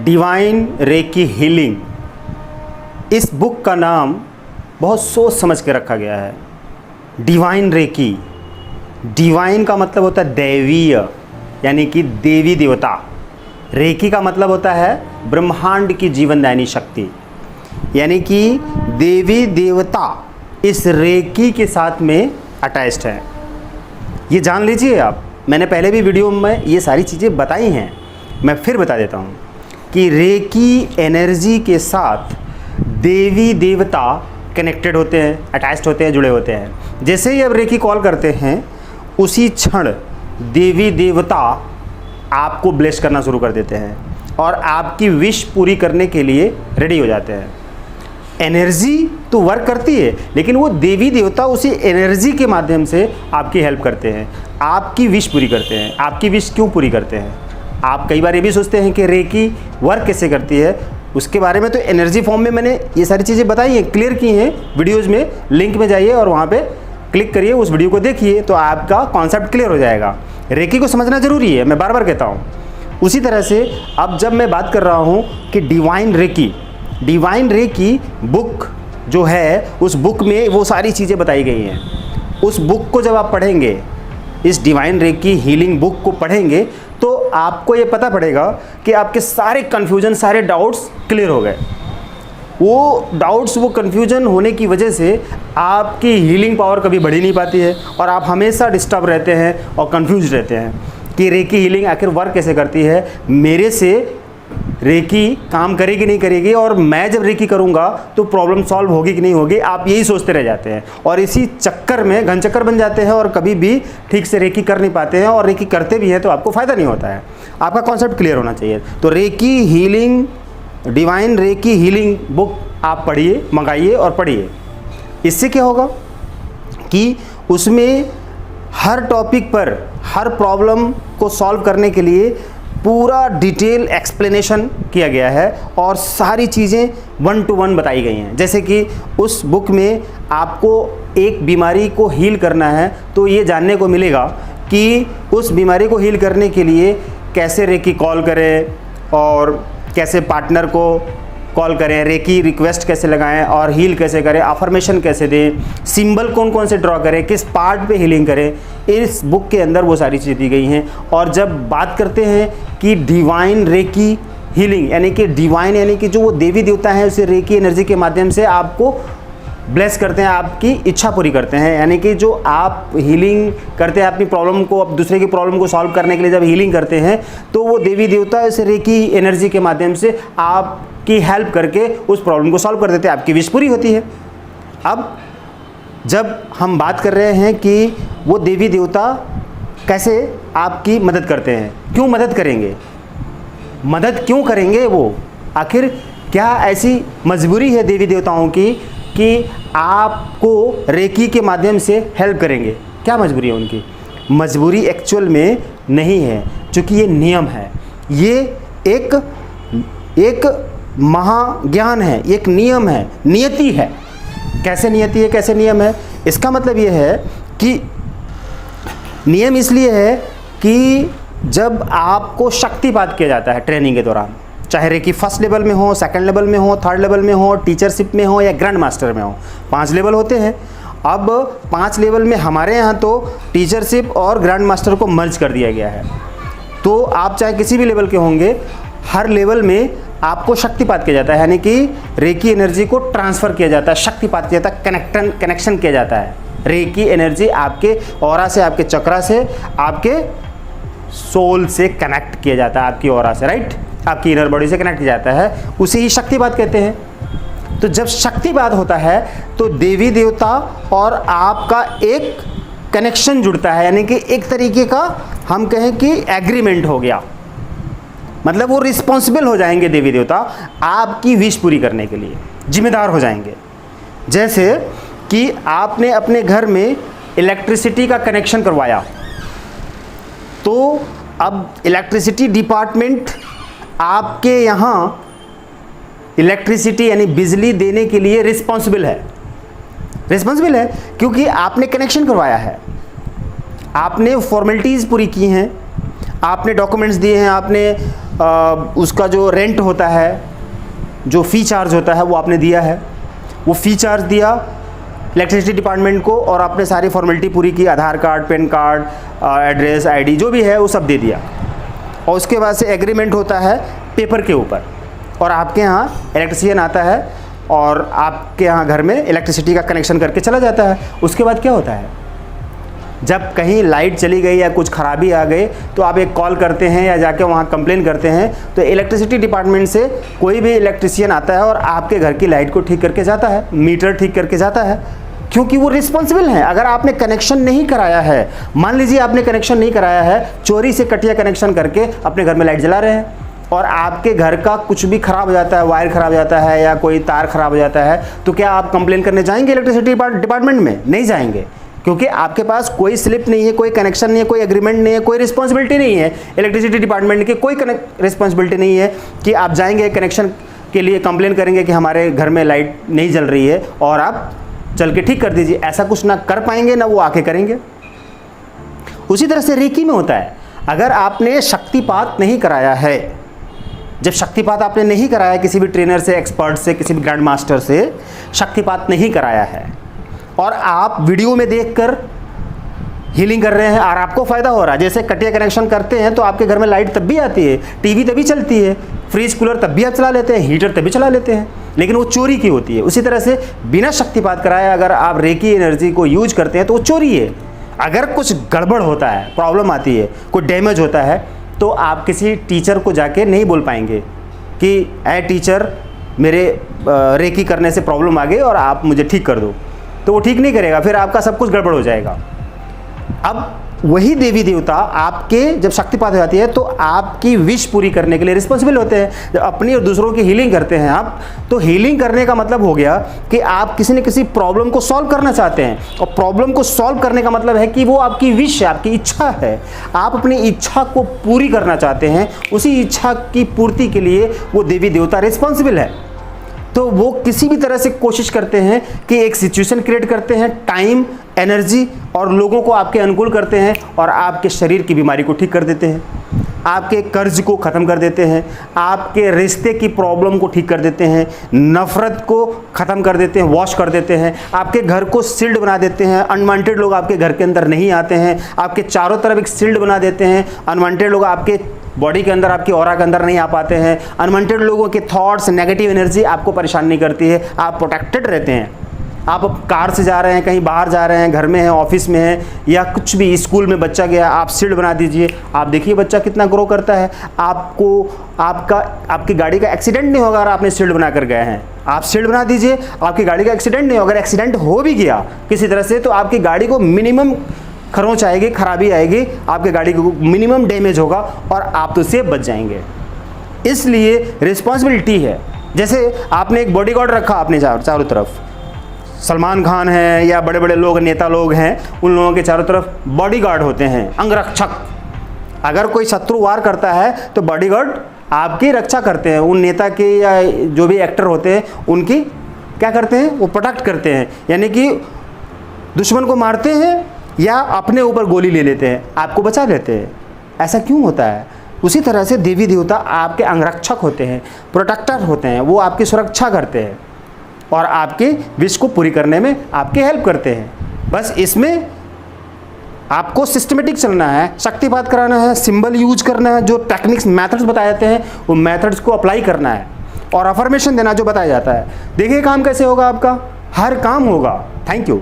Divine recce healing, इस book का नाम बहुत सोच समझ के रखा गया है। डिवाइन रेकी, डिवाइन का मतलब होता है दैवीय, यानी कि देवी देवता। रेकी का मतलब होता है ब्रह्मांड की जीवनदायिनी शक्ति, यानी कि देवी देवता इस रेकी के साथ में अटैच्ड है। ये जान लीजिए आप, मैंने पहले भी वीडियो में ये सारी चीज़ें बताई हैं, मैं फिर बता देता हूँ कि रेकी एनर्जी के साथ देवी देवता कनेक्टेड होते हैं, अटैच्ड होते हैं, जुड़े होते हैं। जैसे ही अब रेकी कॉल करते हैं उसी क्षण देवी देवता आपको ब्लेस करना शुरू कर देते हैं और आपकी विश पूरी करने के लिए रेडी हो जाते हैं। एनर्जी तो वर्क करती है, लेकिन वो देवी देवता उसी एनर्जी के माध्यम से आपकी हेल्प करते हैं, आपकी विश पूरी करते हैं। आपकी विश क्यों पूरी करते हैं? आप कई बार ये भी सोचते हैं कि रेकी वर्क कैसे करती है, उसके बारे में तो एनर्जी फॉर्म में मैंने ये सारी चीज़ें बताई हैं, क्लियर की हैं वीडियोज़ में। लिंक में जाइए और वहाँ पे क्लिक करिए, उस वीडियो को देखिए, तो आपका कॉन्सेप्ट क्लियर हो जाएगा। रेकी को समझना ज़रूरी है, मैं बार बार कहता हूँ। उसी तरह से अब जब मैं बात कर रहा हूँ कि डिवाइन रेकी बुक जो है, उस बुक में वो सारी चीज़ें बताई गई हैं। उस बुक को जब आप पढ़ेंगे, इस डिवाइन रेकी हीलिंग बुक को पढ़ेंगे, तो आपको ये पता पड़ेगा कि आपके सारे कन्फ्यूजन, सारे डाउट्स क्लियर हो गए। वो डाउट्स, वो कन्फ्यूजन होने की वजह से आपकी हीलिंग पावर कभी बढ़ ही नहीं पाती है और आप हमेशा डिस्टर्ब रहते हैं और कंफ्यूज रहते हैं कि रेकी हीलिंग आखिर वर्क कैसे करती है, मेरे से रेकी काम करेगी नहीं करेगी, और मैं जब रेकी करूंगा तो प्रॉब्लम सॉल्व होगी कि नहीं होगी। आप यही सोचते रह जाते हैं और इसी चक्कर में घन चक्कर बन जाते हैं और कभी भी ठीक से रेकी कर नहीं पाते हैं, और रेकी करते भी हैं तो आपको फ़ायदा नहीं होता है। आपका कॉन्सेप्ट क्लियर होना चाहिए। तो recce healing, divine recce healing book आप पढ़िए, मंगाइए और पढ़िए। इससे क्या होगा कि उसमें हर टॉपिक पर, हर प्रॉब्लम को सॉल्व करने के लिए पूरा डिटेल एक्सप्लेनेशन किया गया है और सारी चीज़ें 1 to 1 बताई गई हैं। जैसे कि उस बुक में आपको एक बीमारी को हील करना है तो ये जानने को मिलेगा कि उस बीमारी को हील करने के लिए कैसे रेकी कॉल करें और कैसे पार्टनर को कॉल करें, रेकी रिक्वेस्ट कैसे लगाएं और हील कैसे करें, अफर्मेशन कैसे दें, सिंबल कौन कौन से ड्रॉ करें, किस पार्ट पे हीलिंग करें। इस बुक के अंदर वो सारी चीज़ें दी गई हैं। और जब बात करते हैं कि डिवाइन रेकी हीलिंग, यानी कि डिवाइन यानी कि जो वो देवी देवता हैं, उसे रेकी एनर्जी के माध्यम से आपको ब्लेस करते हैं, आपकी इच्छा पूरी करते हैं। यानी कि जो आप हीलिंग करते हैं अपनी प्रॉब्लम को, अब दूसरे की प्रॉब्लम को सॉल्व करने के लिए जब हीलिंग करते हैं तो वो देवी देवता इस रेकी एनर्जी के माध्यम से आपकी हेल्प करके उस प्रॉब्लम को सॉल्व कर देते हैं, आपकी विश पूरी होती है। अब जब हम बात कर रहे हैं कि वो देवी देवता कैसे आपकी मदद करते हैं, क्यों मदद करेंगे, मदद क्यों करेंगे, वो आखिर क्या ऐसी मजबूरी है देवी देवताओं की कि आपको रेकी के माध्यम से हेल्प करेंगे? क्या मजबूरी है उनकी? मजबूरी एक्चुअल में नहीं है, क्योंकि ये नियम है, ये एक महाज्ञान है, एक नियम है, नियति है। कैसे नियति है, कैसे नियम है? इसका मतलब ये है कि नियम इसलिए है कि जब आपको शक्तिपात किया जाता है ट्रेनिंग के दौरान, चाहे रेकी फर्स्ट लेवल में हो, सेकंड लेवल में हो, थर्ड लेवल में हो, टीचरशिप में हो या ग्रैंड मास्टर में हो, 5 लेवल होते हैं। अब 5 लेवल में हमारे यहाँ तो टीचरशिप और ग्रैंड मास्टर को मर्ज कर दिया गया है। तो आप चाहे किसी भी लेवल के होंगे, हर लेवल में आपको शक्तिपात किया जाता है, यानी कि रेकी एनर्जी को ट्रांसफ़र किया जाता है, शक्तिपात किया जाता है, कनेक्शन किया जाता है। रेकी एनर्जी आपके ऑरा से, आपके चक्रा से, आपके सोल से कनेक्ट किया जाता है, आपकी ऑरा से, राइट, आपकी इनर बॉडी से कनेक्ट किया जाता है, उसे ही शक्तिपात कहते हैं। तो जब शक्तिपात होता है तो देवी देवता और आपका एक कनेक्शन जुड़ता है, यानी कि एक तरीके का हम कहें कि एग्रीमेंट हो गया, मतलब वो रिस्पॉन्सिबल हो जाएंगे देवी देवता आपकी विश पूरी करने के लिए, जिम्मेदार हो जाएंगे। जैसे कि आपने अपने घर में इलेक्ट्रिसिटी का कनेक्शन करवाया, तो अब इलेक्ट्रिसिटी डिपार्टमेंट आपके यहाँ इलेक्ट्रिसिटी यानी बिजली देने के लिए रिस्पॉन्सिबल है, क्योंकि आपने कनेक्शन करवाया है, आपने फॉर्मेलिटीज़ पूरी की हैं, आपने डॉक्यूमेंट्स दिए हैं, आपने उसका जो रेंट होता है, जो फ़ी चार्ज होता है वो आपने दिया है, वो फ़ी चार्ज दिया इलेक्ट्रिसिटी डिपार्टमेंट को और आपने सारी फॉर्मेलिटी पूरी की, Aadhaar card, PAN card, address, ID जो भी है वो सब दे दिया, और उसके बाद से एग्रीमेंट होता है पेपर के ऊपर, और आपके यहाँ इलेक्ट्रिशियन आता है और आपके यहाँ घर में इलेक्ट्रिसिटी का कनेक्शन करके चला जाता है। उसके बाद क्या होता है, जब कहीं लाइट चली गई या कुछ खराबी आ गई तो आप एक कॉल करते हैं या जाके वहाँ कंप्लेन करते हैं, तो इलेक्ट्रिसिटी डिपार्टमेंट से कोई भी इलेक्ट्रिशियन आता है और आपके घर की लाइट को ठीक करके जाता है, मीटर ठीक करके जाता है, क्योंकि वो रिस्पॉन्सिबल हैं। अगर आपने कनेक्शन नहीं कराया है, मान लीजिए आपने कनेक्शन नहीं कराया है, चोरी से कटिया कनेक्शन करके अपने घर में लाइट जला रहे हैं और आपके घर का कुछ भी खराब हो जाता है, वायर खराब हो जाता है या कोई तार खराब हो जाता है, तो क्या आप कंप्लेन करने जाएंगे इलेक्ट्रिसिटी डिपार्टमेंट में? नहीं जाएंगे, क्योंकि आपके पास कोई स्लिप नहीं है, कोई कनेक्शन नहीं है, कोई एग्रीमेंट नहीं है, कोई रिस्पॉन्सिबिलिटी नहीं है इलेक्ट्रिसिटी डिपार्टमेंट की, कोई रिस्पॉन्सिबिलिटी नहीं है कि आप जाएंगे कनेक्शन के लिए कंप्लेन करेंगे कि हमारे घर में लाइट नहीं जल रही है और आप चल के ठीक कर दीजिए। ऐसा कुछ ना कर पाएंगे ना वो आके करेंगे। उसी तरह से रेकी में होता है, अगर आपने शक्तिपात नहीं कराया है, जब शक्तिपात आपने नहीं कराया किसी भी ट्रेनर से, एक्सपर्ट से, किसी भी ग्रैंड मास्टर से शक्तिपात नहीं कराया है और आप वीडियो में देखकर हीलिंग कर रहे हैं और आपको फ़ायदा हो रहा है, जैसे कटिया कनेक्शन करते हैं तो आपके घर में लाइट तब भी आती है, टीवी तभी चलती है, फ्रिज कूलर तब भी आप चला लेते हैं, हीटर तभी चला लेते हैं, लेकिन वो चोरी की होती है। उसी तरह से बिना शक्तिपात कराए अगर आप रेकी एनर्जी को यूज करते हैं तो वो चोरी है। अगर कुछ गड़बड़ होता है, प्रॉब्लम आती है, कोई डैमेज होता है, तो आप किसी टीचर को जाके नहीं बोल पाएंगे कि ऐ टीचर मेरे रेकी करने से प्रॉब्लम आ गई और आप मुझे ठीक कर दो, तो वो ठीक नहीं करेगा, फिर आपका सब कुछ गड़बड़ हो जाएगा। अब वही देवी देवता आपके जब शक्तिपात हो जाती है तो आपकी विश पूरी करने के लिए रिस्पॉन्सिबल होते हैं। जब अपनी और दूसरों की हीलिंग करते हैं आप, तो हीलिंग करने का मतलब हो गया कि आप किसी न किसी प्रॉब्लम को सॉल्व करना चाहते हैं, और प्रॉब्लम को सॉल्व करने का मतलब है कि वो आपकी विश है, आपकी इच्छा है, आप अपनी इच्छा को पूरी करना चाहते हैं। उसी इच्छा की पूर्ति के लिए वो देवी देवता रिस्पॉन्सिबल है। तो वो किसी भी तरह से कोशिश करते हैं कि एक सिचुएशन क्रिएट करते हैं, टाइम, एनर्जी और लोगों को आपके अनुकूल करते हैं और आपके शरीर की बीमारी को ठीक कर देते हैं, आपके कर्ज को ख़त्म कर देते हैं, आपके रिश्ते की प्रॉब्लम को ठीक कर देते हैं, नफ़रत को ख़त्म कर देते हैं, वॉश कर देते हैं, आपके घर को सील्ड बना देते हैं, अनवांटेड लोग आपके घर के अंदर नहीं आते हैं, आपके चारों तरफ एक सील्ड बना देते हैं, अनवांटेड लोग आपके बॉडी के अंदर, आपकी ऑरा के अंदर नहीं आ पाते हैं, अनवांटेड लोगों के थॉट्स, नेगेटिव एनर्जी आपको परेशान नहीं करती है, आप प्रोटेक्टेड रहते हैं। आप कार से जा रहे हैं, कहीं बाहर जा रहे हैं, घर में हैं, ऑफिस में हैं, या कुछ भी, स्कूल में बच्चा गया, आप शील्ड बना दीजिए, आप देखिए बच्चा कितना ग्रो करता है। आपकी गाड़ी का एक्सीडेंट नहीं होगा अगर आपने शील्ड बना कर गए हैं। आप शील्ड बना दीजिए, आपकी गाड़ी का एक्सीडेंट नहीं होगा। अगर एक्सीडेंट हो भी गया किसी तरह से तो आपकी गाड़ी को मिनिमम खरोंच आएगी, खराबी आएगी, आपके गाड़ी को मिनिमम डैमेज होगा और आप तो उससे बच जाएंगे। इसलिए रिस्पॉन्सिबिलिटी है। जैसे आपने एक बॉडीगार्ड रखा अपने चारों तरफ, सलमान खान है या बड़े बड़े लोग, नेता लोग हैं, उन लोगों के चारों तरफ बॉडीगार्ड होते हैं, अंगरक्षक। अगर कोई शत्रु वार करता है तो बॉडीगार्ड आपकी रक्षा करते हैं, उन नेता के या जो भी एक्टर होते हैं उनकी क्या करते हैं, वो प्रोटेक्ट करते हैं, यानी कि दुश्मन को मारते हैं या अपने ऊपर गोली ले लेते हैं, आपको बचा लेते हैं। ऐसा क्यों होता है? उसी तरह से देवी देवता आपके अंगरक्षक होते हैं, प्रोटेक्टर होते हैं, वो आपकी सुरक्षा करते हैं और आपके विश को पूरी करने में आपकी हेल्प करते हैं। बस इसमें आपको सिस्टमेटिक चलना है, शक्तिपात कराना है, सिंबल यूज करना है, जो टेक्निक्स मेथड्स बताए जाते हैं वो मेथड्स को अप्लाई करना है और अफर्मेशन देना जो बताया जाता है। देखिए काम कैसे होगा, आपका हर काम होगा। Thank you.